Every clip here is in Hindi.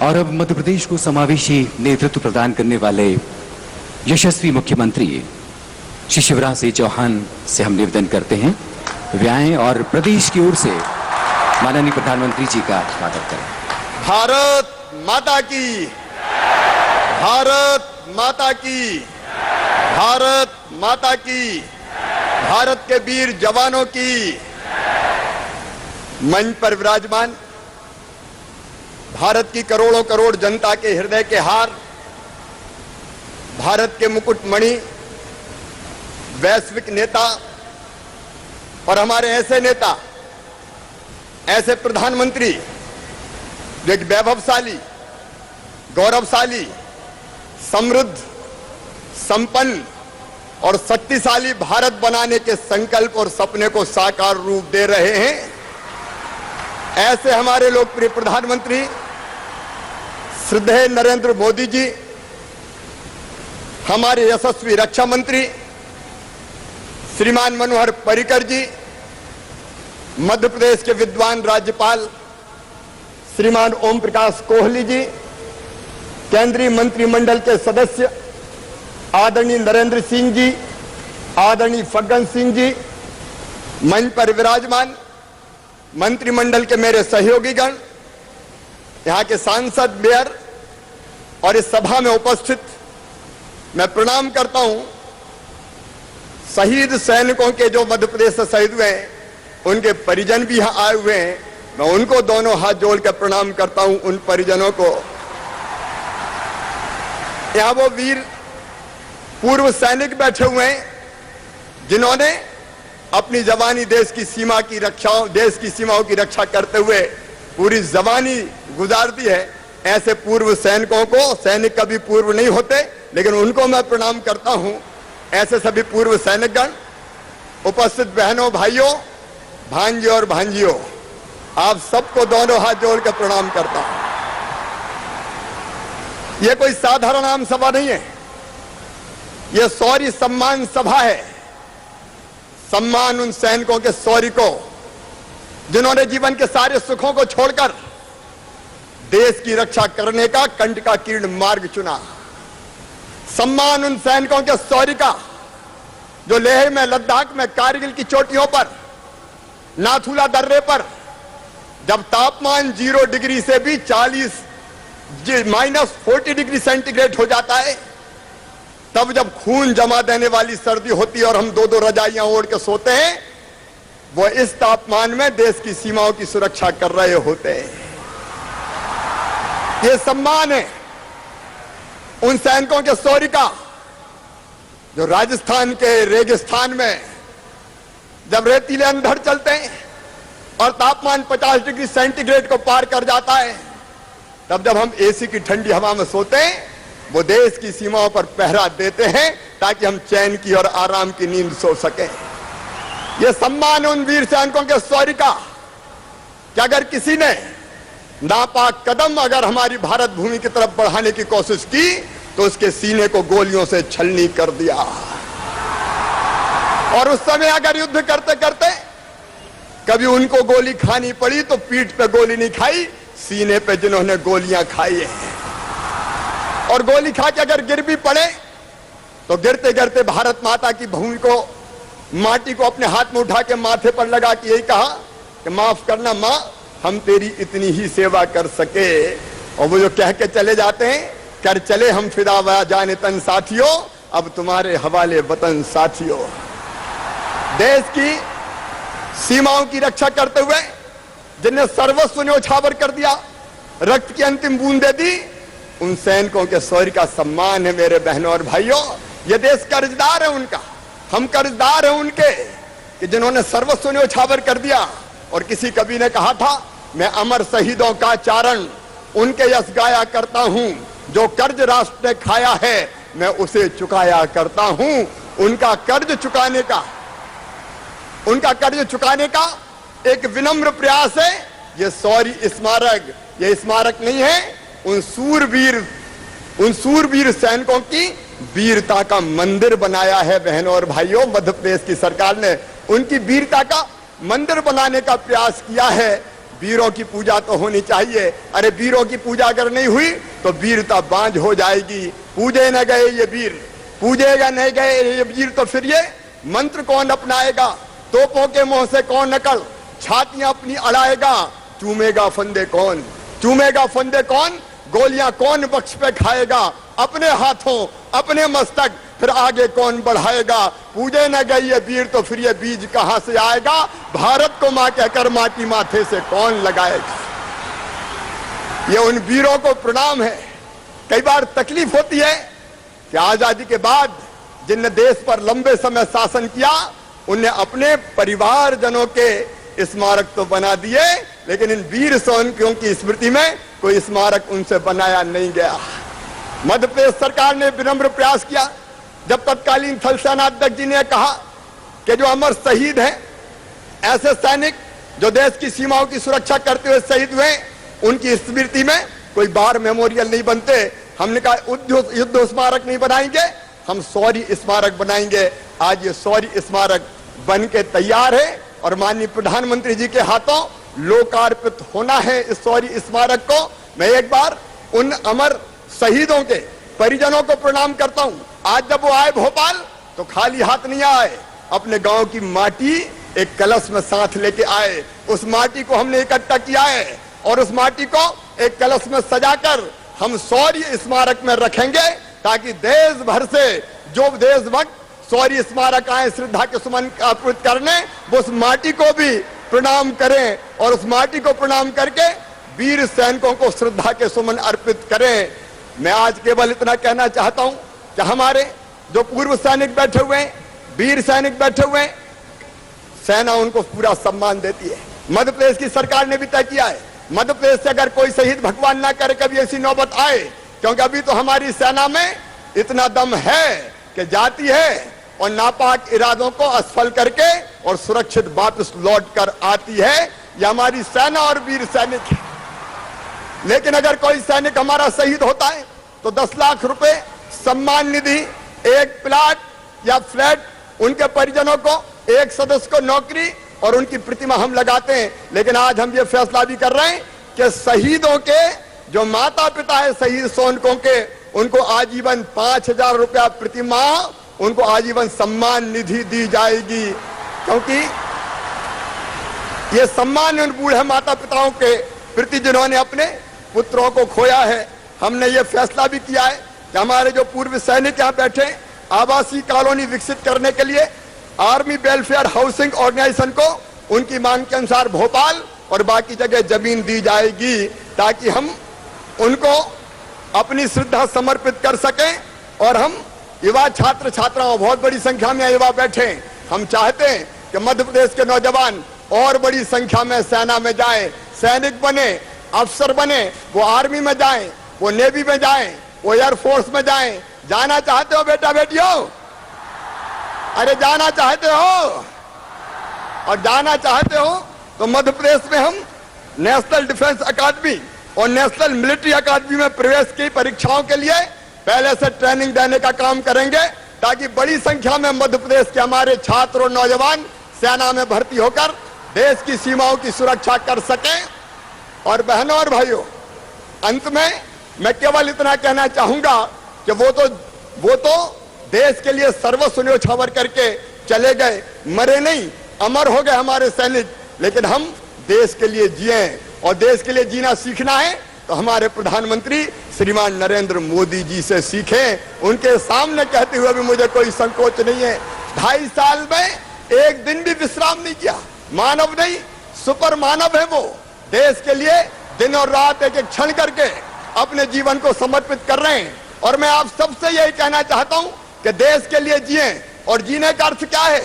और अब मध्य प्रदेश को समावेशी नेतृत्व प्रदान करने वाले यशस्वी मुख्यमंत्री श्री शिवराज सिंह चौहान से हम निवेदन करते हैं वे आएं और प्रदेश की ओर से माननीय प्रधानमंत्री जी का स्वागत करें। भारत माता की, भारत माता की, भारत माता की, भारत के वीर जवानों की। मंच पर विराजमान भारत की करोड़ों करोड़ जनता के हृदय के हार, भारत के मुकुटमणि, वैश्विक नेता और हमारे ऐसे नेता, ऐसे प्रधानमंत्री जो एक वैभवशाली, गौरवशाली, समृद्ध, संपन्न और शक्तिशाली भारत बनाने के संकल्प और सपने को साकार रूप दे रहे हैं, ऐसे हमारे लोकप्रिय प्रधानमंत्री श्रद्धेय नरेंद्र मोदी जी, हमारे यशस्वी रक्षा मंत्री श्रीमान मनोहर पर्रिकर जी, मध्य प्रदेश के विद्वान राज्यपाल श्रीमान ओम प्रकाश कोहली जी, केंद्रीय मंत्रिमंडल के सदस्य आदरणीय नरेंद्र सिंह जी, आदरणीय फग्गन सिंह जी, मंच पर विराजमान मंत्रिमंडल के मेरे सहयोगीगण, यहाँ के सांसद, मेयर और इस सभा में उपस्थित मैं प्रणाम करता हूं शहीद सैनिकों के जो मध्य प्रदेश से शहीद हुए हैं, उनके परिजन भी यहां आए हुए हैं। मैं उनको दोनों हाथ जोड़कर प्रणाम करता हूं, उन परिजनों को। यहां वो वीर पूर्व सैनिक बैठे हुए हैं जिन्होंने अपनी जवानी देश की सीमा की रक्षा, देश की सीमाओं की रक्षा करते हुए पूरी जवानी गुजार दी है। ऐसे पूर्व सैनिकों को, सैनिक कभी पूर्व नहीं होते, लेकिन उनको मैं प्रणाम करता हूं। ऐसे सभी पूर्व सैनिकगण, उपस्थित बहनों, भाइयों, भांजे और भांजियों, आप सबको दोनों हाथ जोड़कर प्रणाम करता हूं। यह कोई साधारण आम सभा नहीं है, यह शौर्य सम्मान सभा है। सम्मान उन सैनिकों के शौर्य को जिन्होंने जीवन के सारे सुखों को छोड़कर देश की रक्षा करने का कंठ का किरण मार्ग चुना। सम्मान उन सैनिकों के शौर्य का जो लेह में, लद्दाख में, कारगिल की चोटियों पर, नाथुला दर्रे पर जब तापमान 0 डिग्री से भी -40 डिग्री सेंटीग्रेड हो जाता है, तब जब खून जमा देने वाली सर्दी होती है और हम 2-2 रजाइयां ओढ़ के सोते हैं, वो इस तापमान में देश की सीमाओं की सुरक्षा कर रहे होते हैं। ये सम्मान है उन सैनिकों के शौर्य का जो राजस्थान के रेगिस्तान में जब रेतीले अंधड़ चलते हैं और तापमान 50 डिग्री सेंटीग्रेड को पार कर जाता है, तब जब हम एसी की ठंडी हवा में सोते हैं, वो देश की सीमाओं पर पहरा देते हैं ताकि हम चैन की और आराम की नींद सो सकें। यह सम्मान उन वीर सैनिकों के शौर्य का कि अगर किसी ने नापाक कदम अगर हमारी भारत भूमि की तरफ बढ़ाने की कोशिश की तो उसके सीने को गोलियों से छलनी कर दिया। और उस समय अगर युद्ध करते करते कभी उनको गोली खानी पड़ी तो पीठ पे गोली नहीं खाई, सीने पे जिन्होंने गोलियां खाई हैं। और गोली खा के अगर गिर भी पड़े तो गिरते गिरते भारत माता की भूमि को, माटी को अपने हाथ में उठा के माथे पर लगा के यही कहा कि माफ करना मां, हम तेरी इतनी ही सेवा कर सके। और वो जो कह के चले जाते हैं, कर चले हम फिदा जाने तन साथियों, अब तुम्हारे हवाले वतन साथियों। देश की सीमाओं की रक्षा करते हुए जिन्हें सर्वस्व न्योछावर कर दिया, रक्त की अंतिम बूंद दे दी, उन सैनिकों के शौर्य का सम्मान है मेरे बहनों और भाइयों। ये देश कर्जदार है उनका, हम कर्जदार हैं उनके कि जिन्होंने सर्वस्व न्योछावर कर दिया। और किसी कवि ने कहा था, मैं अमर शहीदों का चारण उनके यश गाया करता हूं, जो कर्ज राष्ट्र ने खाया है मैं उसे चुकाया करता हूं। उनका कर्ज चुकाने का एक विनम्र प्रयास है ये शौर्य स्मारक। ये स्मारक नहीं है, उन सूरवीर सैनिकों की वीरता का मंदिर बनाया है। बहनों और भाइयों, मध्य प्रदेश की सरकार ने उनकी वीरता का मंदिर बनाने का प्रयास किया है। वीरों की पूजा तो होनी चाहिए। अरे वीरों की पूजा अगर नहीं हुई तो वीरता बांझ हो जाएगी। पूजे न गए ये वीर, पूजेगा नहीं गए ये वीर, तो फिर ये मंत्र कौन अपनाएगा? तोपों के मुंह से कौन नकल छातियां अपनी अड़ाएगा? चूमेगा फंदे कौन, चूमेगा फंदे कौन? गोलियां कौन बख्श पे खाएगा? अपने हाथों अपने मस्तक फिर आगे कौन बढ़ाएगा? पूजे न गई ये वीर तो फिर ये बीज कहां से आएगा? भारत को मां कहकर माटी माथे से कौन लगाएगा? ये उन वीरों को प्रणाम है। कई बार तकलीफ होती है कि आजादी के बाद जिनने देश पर लंबे समय शासन किया उनने अपने परिवारजनों के स्मारक तो बना दिए, लेकिन इन वीर सैनिकों की स्मृति में कोई स्मारक उनसे बनाया नहीं गया। मध्य प्रदेश सरकार ने विनम्र प्रयास किया जब तत्कालीन थल सेनाध्यक्ष जी ने कहा कि जो अमर शहीद हैं, ऐसे सैनिक जो देश की सीमाओं की सुरक्षा करते हुए शहीद हुए, उनकी स्मृति में कोई बार मेमोरियल नहीं बनते। हमने कहा युद्ध स्मारक नहीं बनाएंगे, हम शौर्य स्मारक बनाएंगे। आज ये शौर्य स्मारक बन के तैयार है और माननीय प्रधानमंत्री जी के हाथों लोकार्पित होना है इस शौर्य स्मारक को। मैं एक बार उन अमर शहीदों के परिजनों को प्रणाम करता हूं। आज जब वो आए भोपाल तो खाली हाथ नहीं आए, अपने गांव की माटी एक कलश में साथ लेके आए। उस माटी को हमने इकट्ठा किया है और उस माटी को एक कलश में सजाकर हम शौर्य स्मारक में रखेंगे, ताकि देश भर से जो देशभक्त शौर्य स्मारक आए श्रद्धा के सुमन अर्पित करने, वो उस माटी को भी प्रणाम करें और उस माटी को प्रणाम करके वीर सैनिकों को श्रद्धा के सुमन अर्पित करें। मैं आज केवल इतना कहना चाहता हूं कि हमारे जो पूर्व सैनिक बैठे हुए हैं, वीर सैनिक बैठे हुए हैं, सेना उनको पूरा सम्मान देती है। मध्य प्रदेश की सरकार ने भी तय किया है, मध्य प्रदेश से अगर कोई शहीद भगवान ना करे कभी ऐसी नौबत आए, क्योंकि अभी तो हमारी सेना में इतना दम है कि जाती है और नापाक इरादों को असफल करके और सुरक्षित वापस लौट कर आती है। ये हमारी सेना और वीर सैनिक है। लेकिन अगर कोई सैनिक हमारा शहीद होता है तो 10 लाख रुपए सम्मान निधि, एक प्लाट या फ्लैट, उनके परिजनों को, एक सदस्य को नौकरी और उनकी प्रतिमा हम लगाते हैं। लेकिन आज हम ये फैसला भी कर रहे हैं कि शहीदों के जो माता पिता है शहीद सैनिकों के, उनको आजीवन 5,000 रुपया प्रति माह उनको आजीवन सम्मान निधि दी जाएगी, क्योंकि ये सम्मान उन बूढ़े माता पिताओं के प्रति जिन्होंने अपने पुत्रों को खोया है। हमने ये फैसला भी किया है कि हमारे जो पूर्व सैनिक यहाँ बैठे, आवासीय कॉलोनी विकसित करने के लिए आर्मी वेलफेयर हाउसिंग ऑर्गेनाइजेशन को उनकी मांग के अनुसार भोपाल और बाकी जगह जमीन दी जाएगी, ताकि हम उनको अपनी श्रद्धा समर्पित कर सकें। और हम युवा छात्र छात्राओं, बहुत बड़ी संख्या में युवा बैठे, हम चाहते हैं कि मध्य प्रदेश के नौजवान और बड़ी संख्या में सेना में जाएं, सैनिक बने, अफसर बने, वो आर्मी में जाएं, वो नेवी में जाएं, वो एयरफोर्स में जाएं। जाना चाहते हो बेटा बेटियों? अरे जाना चाहते हो? और जाना चाहते हो तो मध्य प्रदेश में हम नेशनल डिफेंस अकादमी और नेशनल मिलिट्री अकादमी में प्रवेश की परीक्षाओं के लिए पहले से ट्रेनिंग देने का काम करेंगे, ताकि बड़ी संख्या में मध्य प्रदेश के हमारे छात्र और नौजवान सेना में भर्ती होकर देश की सीमाओं की सुरक्षा कर सकें। और बहनों और भाइयों, अंत में मैं केवल इतना कहना चाहूंगा कि वो तो देश के लिए सर्वस्व न्योछावर करके चले गए, मरे नहीं, अमर हो गए हमारे सैनिक। लेकिन हम देश के लिए जिए, और देश के लिए जीना सीखना है तो हमारे प्रधानमंत्री श्रीमान नरेंद्र मोदी जी से सीखें। उनके सामने कहते हुए भी मुझे कोई संकोच नहीं है। 2.5 साल में एक दिन भी विश्राम नहीं किया। मानव नहीं, सुपर मानव है वो। देश के लिए दिन और रात एक एक क्षण करके अपने जीवन को समर्पित कर रहे हैं। और मैं आप सबसे यही कहना चाहता हूं कि देश के लिए जिए, और जीने का अर्थ क्या है?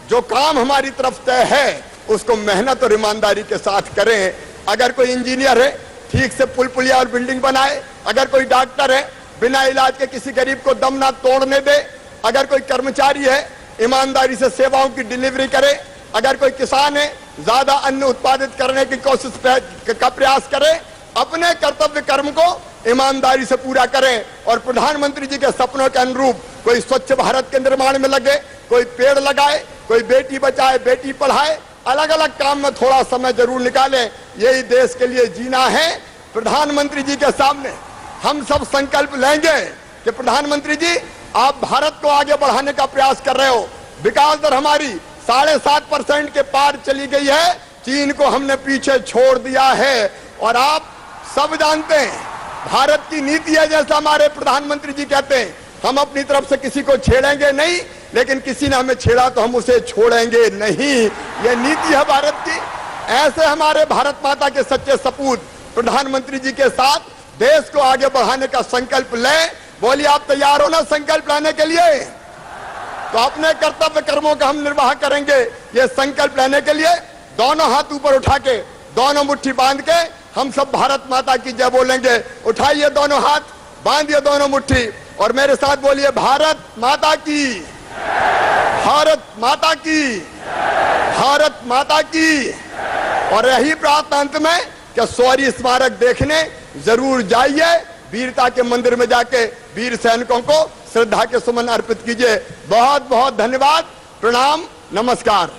जो काम हमारी तरफ तय है उसको मेहनत और ईमानदारी के साथ करें। अगर कोई इंजीनियर है, ठीक से पुल पुलिया और बिल्डिंग बनाए। अगर कोई डॉक्टर है, बिना इलाज के किसी गरीब को दम ना तोड़ने दे। अगर कोई कर्मचारी है, ईमानदारी से सेवाओं की डिलीवरी करे। अगर कोई किसान है, ज्यादा अन्न उत्पादित करने की कोशिश का प्रयास करे। अपने कर्तव्य कर्म को ईमानदारी से पूरा करें और प्रधानमंत्री जी के सपनों के अनुरूप कोई स्वच्छ भारत के निर्माण में लगे, कोई पेड़ लगाए, कोई बेटी बचाए बेटी पढ़ाए, अलग अलग काम में थोड़ा समय जरूर निकालें। यही देश के लिए जीना है। प्रधानमंत्री जी के सामने हम सब संकल्प लेंगे कि प्रधानमंत्री जी, आप भारत को आगे बढ़ाने का प्रयास कर रहे हो। विकास दर हमारी 7.5% के पार चली गई है। चीन को हमने पीछे छोड़ दिया है। और आप सब जानते हैं, भारत की नीति है, जैसा हमारे प्रधानमंत्री जी कहते हैं, हम अपनी तरफ से किसी को छेड़ेंगे नहीं, लेकिन किसी ने हमें छेड़ा तो हम उसे छोड़ेंगे नहीं। यह नीति है भारत की। ऐसे हमारे भारत माता के सच्चे सपूत प्रधानमंत्री जी के साथ देश को आगे बढ़ाने का संकल्प लें। बोलिए, आप तैयार हो ना संकल्प लाने के लिए? तो अपने कर्तव्य कर्मों का हम निर्वाह करेंगे। ये संकल्प लेने के लिए दोनों हाथ ऊपर उठा के, दोनों मुट्ठी बांध के हम सब भारत माता की जय बोलेंगे। उठाइए दोनों हाथ, बांधिए दोनों मुट्ठी और मेरे साथ बोलिए, भारत माता की, भारत माता की, भारत माता की। और यही प्रार्थना अंत में कि शौर्य स्मारक देखने जरूर जाइए। वीरता के मंदिर में जाके वीर सैनिकों को श्रद्धा के सुमन अर्पित कीजिए। बहुत बहुत धन्यवाद। प्रणाम, नमस्कार।